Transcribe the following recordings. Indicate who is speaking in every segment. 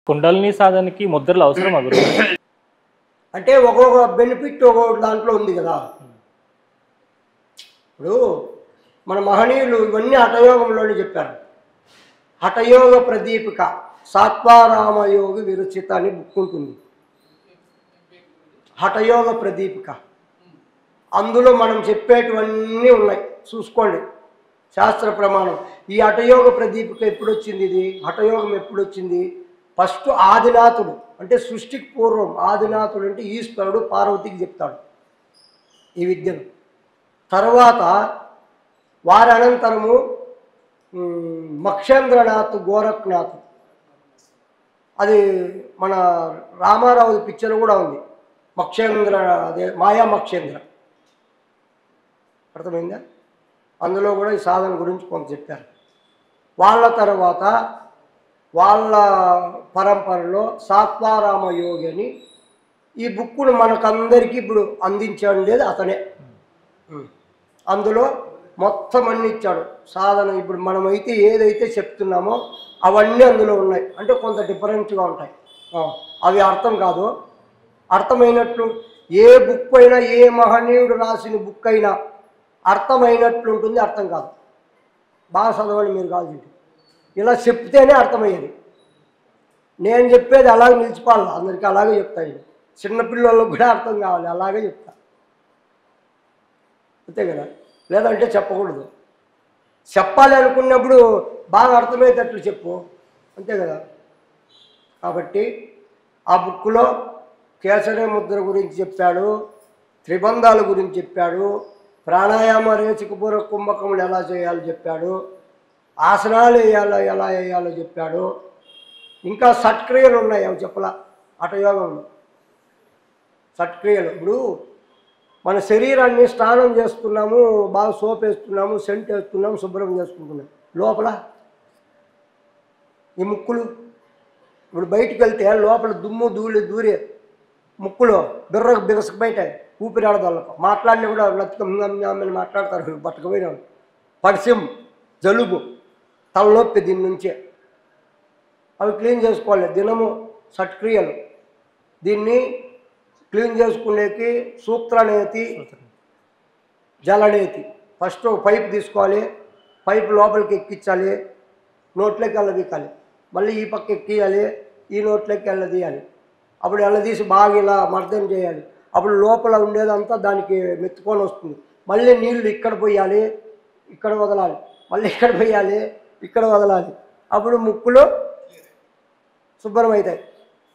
Speaker 1: కుండలిని సాధనకి ముద్రలు అవసరమా గురువు?
Speaker 2: అంటే ఒక్కొక్క బెనిఫిట్ ఒక్కొక్క దాంట్లో ఉంది కదా. ఇప్పుడు మన మహనీయులు ఇవన్నీ హఠయోగంలోనే చెప్పారు. హఠయోగ ప్రదీపిక సాత్వారామయోగి విరచిత అని బుక్ ఉంటుంది, హఠయోగ ప్రదీపిక. అందులో మనం చెప్పేటివన్నీ ఉన్నాయి, చూసుకోండి శాస్త్ర ప్రమాణం. ఈ హఠయోగ ప్రదీపిక ఎప్పుడు వచ్చింది? ఇది హఠయోగం ఎప్పుడు వచ్చింది? ఫస్ట్ ఆదినాథుడు, అంటే సృష్టికి పూర్వం ఆదినాథుడు అంటే ఈశ్వరుడు పార్వతికి చెప్తాడు ఈ విద్యను. తర్వాత వారి అనంతరము మక్షేంద్రనాథ్, గోరఖ్నాథ్, అది మన రామారావు పిక్చర్ కూడా ఉంది, మక్షేంద్ర, అదే మాయా మక్షేంద్ర, అర్థమైందా? అందులో కూడా ఈ సాధన గురించి కొంత చెప్పారు. వాళ్ళ తర్వాత వాళ్ళ పరంపరలో సాత్వారామ యోగి అని ఈ బుక్కును మనకందరికీ ఇప్పుడు అందించేది అతనే. అందులో మొత్తం అన్ని ఇచ్చాడు సాధన. ఇప్పుడు మనమైతే ఏదైతే చెప్తున్నామో అవన్నీ అందులో ఉన్నాయి. అంటే కొంత డిఫరెంట్గా ఉంటాయి, అవి అర్థం కాదు. అర్థమైనట్లు ఏ బుక్ అయినా, ఏ మహనీయుడు రాసిన బుక్ అయినా అర్థమైనట్లు ఉంటుంది, అర్థం కాదు. బాగా చదవండి మీరు కావాల్సింది. ఇలా చెప్తేనే అర్థమయ్యేది. నేను చెప్పేది అలాగే నిలిచిపోవాలి, అందరికీ అలాగే చెప్తాయి. చిన్నపిల్లలకు కూడా అర్థం కావాలి, అలాగే చెప్తా, అంతే కదా. లేదంటే చెప్పకూడదు. చెప్పాలి అనుకున్నప్పుడు బాగా అర్థమయ్యేటట్లు చెప్పు, అంతే కదా. కాబట్టి ఆ బుక్లో కేసరి ముద్ర గురించి చెప్పాడు, త్రిబంధాల గురించి చెప్పాడు, ప్రాణాయామ రేచకపూర్వ కుంభకములు ఎలా చేయాలో చెప్పాడు, ఆసనాలు వేయాలో ఎలా వేయాలో చెప్పాడు. ఇంకా సట్క్రియలు ఉన్నాయి, అవి చెప్పలా హఠయోగంలో. సట్క్రియలు ఇప్పుడు మన శరీరాన్ని స్నానం చేస్తున్నాము, బాగా సోప్ వేస్తున్నాము, సెంట్ వేస్తున్నాము, శుభ్రం చేసుకుంటున్నాం. లోపల ఈ ముక్కులు, ఇప్పుడు బయటికి వెళ్తే లోపల దుమ్ము ధూళి దూరి ముక్కులో బిర్రకు బిగసకు బయట ఊపిరాడదళ్ళకు మాట్లాడినా కూడా నచ్చుకొని మాట్లాడతారు పట్టుకుపోయిన. పరిశ్యం, జలుబు, తలనొప్పి దీని నుంచే. అవి క్లీన్ చేసుకోవాలి దినము, సట్క్రియలు. దీన్ని క్లీన్ చేసుకునేకి సూత్రనేతి, జలనేతి. ఫస్ట్ ఒక పైప్ తీసుకోవాలి, పైప్ లోపలికి ఎక్కించాలి, నోట్లోకి వెళ్ళదీయాలి, మళ్ళీ ఈ పక్క ఎక్కియాలి, ఈ నోట్లోకి వెళ్ళదీయాలి. అప్పుడు వెళ్ళదీసి బాగా ఇలా మర్దన చేయాలి. అప్పుడు లోపల ఉండేదంతా దానికి మెత్తుకొని వస్తుంది. మళ్ళీ నీళ్ళు ఇక్కడ పోయాలి, ఇక్కడ వదలాలి, మళ్ళీ ఇక్కడ పోయాలి, ఇక్కడ వదలాలి. అప్పుడు ముక్కులో శుభ్రం అవుతాయి,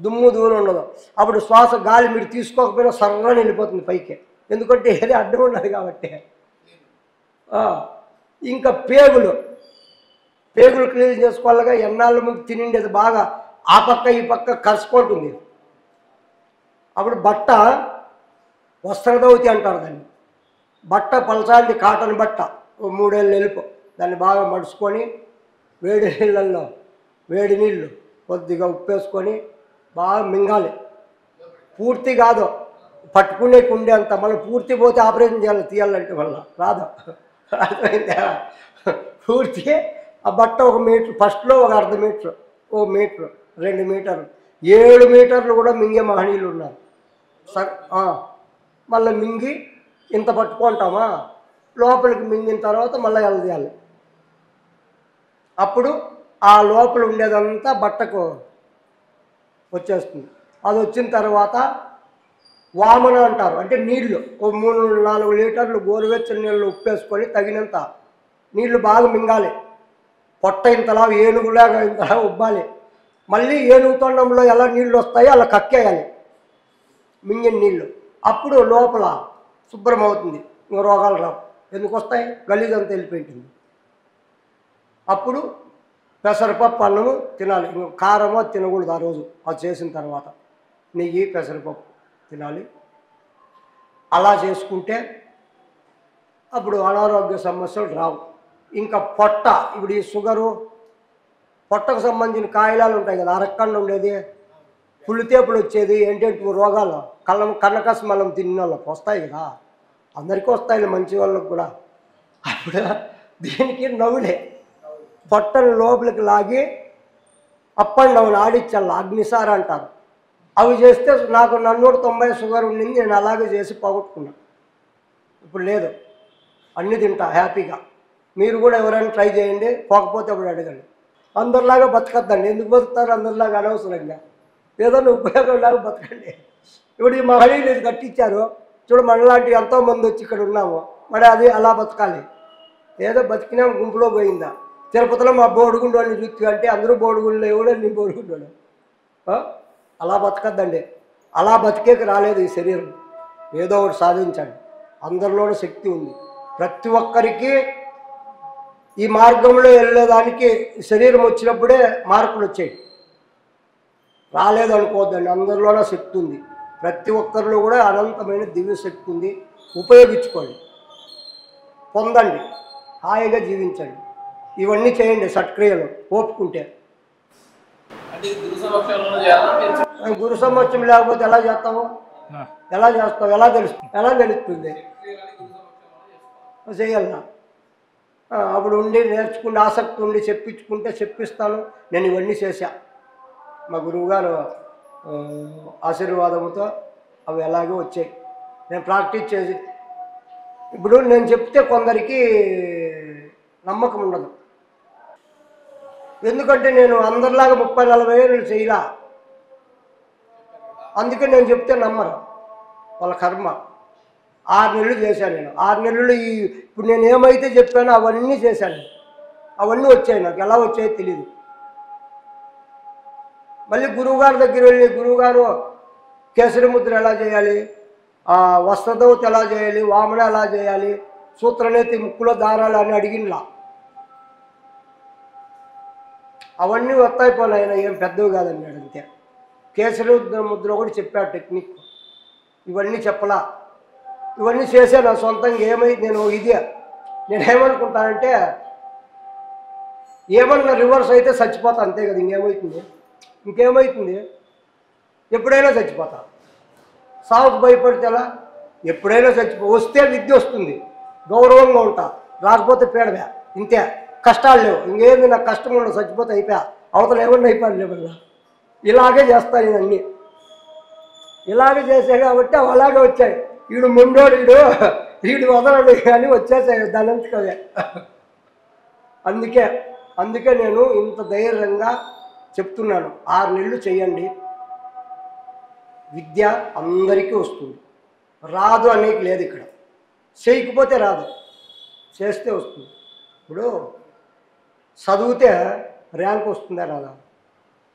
Speaker 2: దుమ్ము దూరం ఉండదు. అప్పుడు శ్వాస గాలి మీరు తీసుకోకపోయినా సర్రని వెళ్ళిపోతుంది పైకి, ఎందుకంటే ఏది అడ్డం ఉండదు కాబట్టి. ఇంకా పేగులు క్లీన్ చేసుకోవాలిగా. ఎన్నాళ్ళ ముందు తినిండేది బాగా ఆ పక్క ఈ పక్క కలుసుకుంటుంది. అప్పుడు బట్ట వస్త్రదౌతి అంటారు దాన్ని. బట్ట పలసాలి, కాటన్ బట్ట, 3 ఏళ్ళు వెళ్ళిపో, దాన్ని బాగా మడుచుకొని వేడి నీళ్ళల్లో వేడి నీళ్ళు కొద్దిగా ఉప్పేసుకొని బాగా మింగాలి. పూర్తి కాదు, పట్టుకునేకి ఉండే అంత. మళ్ళీ పూర్తి పోతే ఆపరేషన్ చేయాలి, తీయాలంటే వల్ల రాదు, అర్థమైందా? పూర్తి ఆ బట్ట 1 మీటర్, ఫస్ట్లో ఒక అర్ధ మీటర్, 1 మీటర్, 2 మీటర్లు, 7 మీటర్లు కూడా మింగే మహనీయులు ఉన్నారు. మళ్ళీ మింగి ఇంత పట్టుకుంటామా, లోపలికి మింగిన తర్వాత మళ్ళీ వెళ్ళదీయాలి. అప్పుడు ఆ లోపల ఉండేదంతా బట్టకు వచ్చేస్తుంది. అది వచ్చిన తర్వాత వామన అంటారు, అంటే నీళ్లు 3-4 లీటర్లు గోరువెచ్చని నీళ్ళు ఉప్పేసుకొని తగినంత నీళ్లు బాగా మింగాలి. పొట్ట ఇంతలా, ఏనుగులాగా ఇంతలా ఉబ్బాలి. మళ్ళీ ఏనుగుతొండంలో ఎలా నీళ్ళు వస్తాయో అలా కక్కేయాలి మింగిన నీళ్ళు. అప్పుడు లోపల శుభ్రం అవుతుంది, ఇంక రోగాలు రావు. ఎందుకు వస్తాయి? గలీజ్ అంతా వెళ్ళిపోయింటుంది. అప్పుడు పెసరపప్పు అన్నము తినాలి. ఇంక కారమో తినకూడదు ఆ రోజు. అది చేసిన తర్వాత నెయ్యి, పెసరపప్పు తినాలి. అలా చేసుకుంటే అప్పుడు అనారోగ్య సమస్యలు రావు. ఇంకా పొట్ట, ఇప్పుడు ఈ షుగరు, పొట్టకు సంబంధించిన కాయలాలు ఉంటాయి కదా, అరక్కండ ఉండేది, పులితేపులు వచ్చేది, ఏంటంటే రోగాలు, కన్నకస్ మలం తిన్న వాళ్ళకి వస్తాయి కదా, అందరికీ వస్తాయి, మంచి వాళ్ళకి కూడా. అప్పుడు దీనికి నవ్వులే, పొట్టను లోపలికి లాగి అప్ అండ్ డౌన్ ఆడిచ్చల్లా అగ్నిసార్ అంటారు. అవి చేస్తే నాకు 190 షుగర్ ఉండింది, నేను అలాగే చేసి పోగొట్టుకున్నా. ఇప్పుడు లేదు, అన్నీ తింటా హ్యాపీగా. మీరు కూడా ఎవరైనా ట్రై చేయండి, పోకపోతే అప్పుడు అడగండి. అందరిలాగా బతకద్దండి. ఎందుకు బతుకుతారు అందరిలాగా అనవసరంగా? ఏదైనా ఉపయోగంలాగా బతకండి. ఇప్పుడు ఈ మహనీయులు ఇది కట్టించారు చూడు, మనలాంటి ఎంతోమంది వచ్చి ఇక్కడ ఉన్నాము, మరి అది అలా బతకాలి. ఏదో బతికినా గుంపులో పోయిందా? తిరుపతిలో మా బోడుగుండోని చూస్తే అంటే అందరూ బోడుగుండో, ఎవడో నీ బోడుగుండోడు. అలా బతకద్దండి. అలా బతికేకి రాలేదు ఈ శరీరం. ఏదో ఒకటి సాధించండి. అందరిలోనూ శక్తి ఉంది. ప్రతి ఒక్కరికి ఈ మార్గంలో వెళ్ళేదానికి శరీరం వచ్చినప్పుడే మార్పులు వచ్చాయి. రాలేదు అనుకోవద్దండి, అందరిలోనూ శక్తి ఉంది. ప్రతి ఒక్కరిలో కూడా అనంతమైన దివ్య శక్తి ఉంది. ఉపయోగించుకోండి, పొందండి, హాయిగా జీవించండి. ఇవన్నీ చేయండి సత్క్రియలు ఒప్పుకుంటే. గురు సమక్షం లేకపోతే ఎలా చేస్తావు? ఎలా చేస్తావు? ఎలా తెలుస్తుంది? చేయాలన్నా అప్పుడు ఉండి నేర్చుకుంటే ఆసక్తి ఉండి చెప్పించుకుంటే చెప్పిస్తాను. నేను ఇవన్నీ చేశా. మా గురువుగారు ఆశీర్వాదంతో అవి ఎలాగో వచ్చాయి. నేను ప్రాక్టీస్ చేసి ఇప్పుడు నేను చెప్తే కొందరికి నమ్మకం ఉండదు. ఎందుకంటే నేను అందరిలాగా 30-40 ఏళ్ళు చేయలా. అందుకే నేను చెప్తే నమ్మరు, వాళ్ళ కర్మ. 6 నెలలు చేశాను నేను. 6 నెలలు ఇప్పుడు నేను ఏమైతే చెప్పానో అవన్నీ చేశాను. అవన్నీ వచ్చాయి. నాకు ఎలా వచ్చాయో తెలియదు. మళ్ళీ గురువుగారి దగ్గర వెళ్ళి, గురువుగారు కేసరి ముద్ర ఎలా చేయాలి, వస్త్రదౌతి ఎలా చేయాలి, వామన ఎలా చేయాలి, సూత్రనేతి ముక్కులో దారాలు అని అడిగినలా. అవన్నీ వస్తాయిపోయినాయి, ఏం పెద్దవి కాదన్నాడు అంతే. కేసరి ముద్ర కూడా చెప్పాడు టెక్నిక్. ఇవన్నీ చెప్పలా. ఇవన్నీ చేసే నా సొంతంగా ఏమైంది, నేనేమనుకుంటానంటే ఏమన్నా రివర్స్ అయితే చచ్చిపోతా అంతే కదా. ఇంకేమవుతుంది? ఎప్పుడైనా చచ్చిపోతా. సావుకు భయపడితే ఎలా? ఎప్పుడైనా వస్తే విద్య వస్తుంది, గౌరవంగా ఉంటా. రాకపోతే పేడవే, ఇంతే. కష్టాలు లేవు, ఇంకేంది నాకు కష్టం ఉండదు, చచ్చిపోతే అయిపోయా. అవతల ఏమన్నా అయిపోయాను లేవల్లా. ఇలాగే చేస్తాను నేను అన్నీ. ఇలాగే చేసాయి కాబట్టి అవి అలాగే వచ్చాయి. వీడు ముండోడు, వీడు వదలడు కానీ వచ్చేసాయి దానంతకవే. అందుకే నేను ఇంత ధైర్యంగా చెప్తున్నాను. 6 నెలలు చేయండి, విద్య అందరికీ వస్తుంది. రాదు అనేది లేదు ఇక్కడ. చేయకపోతే రాదు, చేస్తే వస్తుంది. ఇప్పుడు చదివితే ర్యాంక్ వస్తుందా రాదా?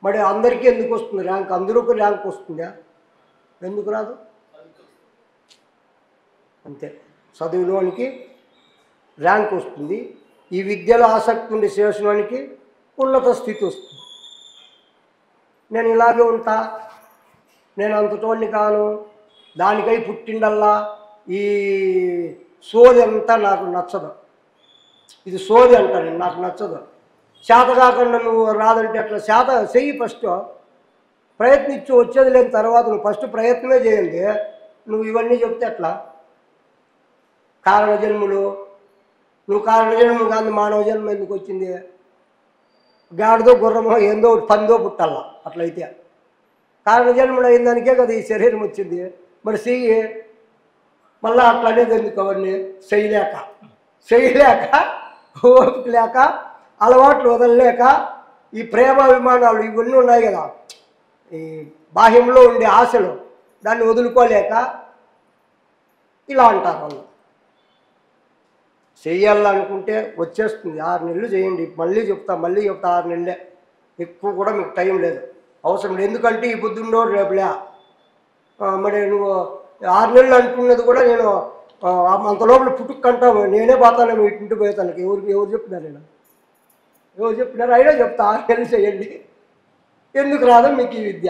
Speaker 2: మరి అందరికీ ఎందుకు వస్తుంది ర్యాంక్? అందరికీ ర్యాంక్ వస్తుందా? ఎందుకు రాదు? అంతే, చదువులోనికి ర్యాంక్ వస్తుంది. ఈ విద్యలో ఆసక్తి ఉండి చేసినోనికి ఉన్నత స్థితి వస్తుంది. నేను ఇలాగే ఉంటా, నేను అంతటోని కాను, దానికై పుట్టిండల్లా ఈ సోది అంతా నాకు నచ్చదు. ఇది సోది అంటాను, నాకు నచ్చదు. చేత కాకుండా నువ్వు రాదంటే అట్లా చేత చెయ్యి. ఫస్ట్ ప్రయత్నించి వచ్చేది లేని తర్వాత నువ్వు ఫస్ట్ ప్రయత్నమే చేయండి. నువ్వు ఇవన్నీ చెప్తే అట్లా కారణజన్ములు, నువ్వు కారణజన్ములు కాదు, మానవ జన్మ ఎందుకు వచ్చింది? గాడిదో గుర్రమో ఏందో పందో పుట్టాల. అట్లయితే కారణజన్ములు అయిన దానికే కదా ఈ శరీరం వచ్చింది. మరి చెయ్యి మళ్ళీ అట్లా అనేది ఎందుకు? అవన్నీ చేయలేక ఓపిక లేక, అలవాట్లు వదలలేక, ఈ ప్రేమాభిమానాలు ఇవన్నీ ఉన్నాయి కదా, ఈ బాహ్యంలో ఉండే ఆశలు, దాన్ని వదులుకోలేక ఇలా అంటారు వాళ్ళు. చెయ్యాలనుకుంటే వచ్చేస్తుంది. 6 నెలలు చేయండి. మళ్ళీ చెప్తా 6 నెలలే. ఎక్కువ కూడా మీకు టైం లేదు, అవసరం లేదు. ఎందుకంటే ఈ పొద్దున్నో రేపులే. మరి నువ్వు 6 నెలలు అంటున్నది కూడా నేను అంత లోపల పుట్టుకంటాము. నేనే పోతాను మీ ఇంటికి పోతాను. ఎవరు చెప్తున్నారు? ఎవరు చెప్పినారు? అయినా చెప్తా 6 నెలలు చేయండి. ఎందుకు రాదో మీకు ఈ విద్య.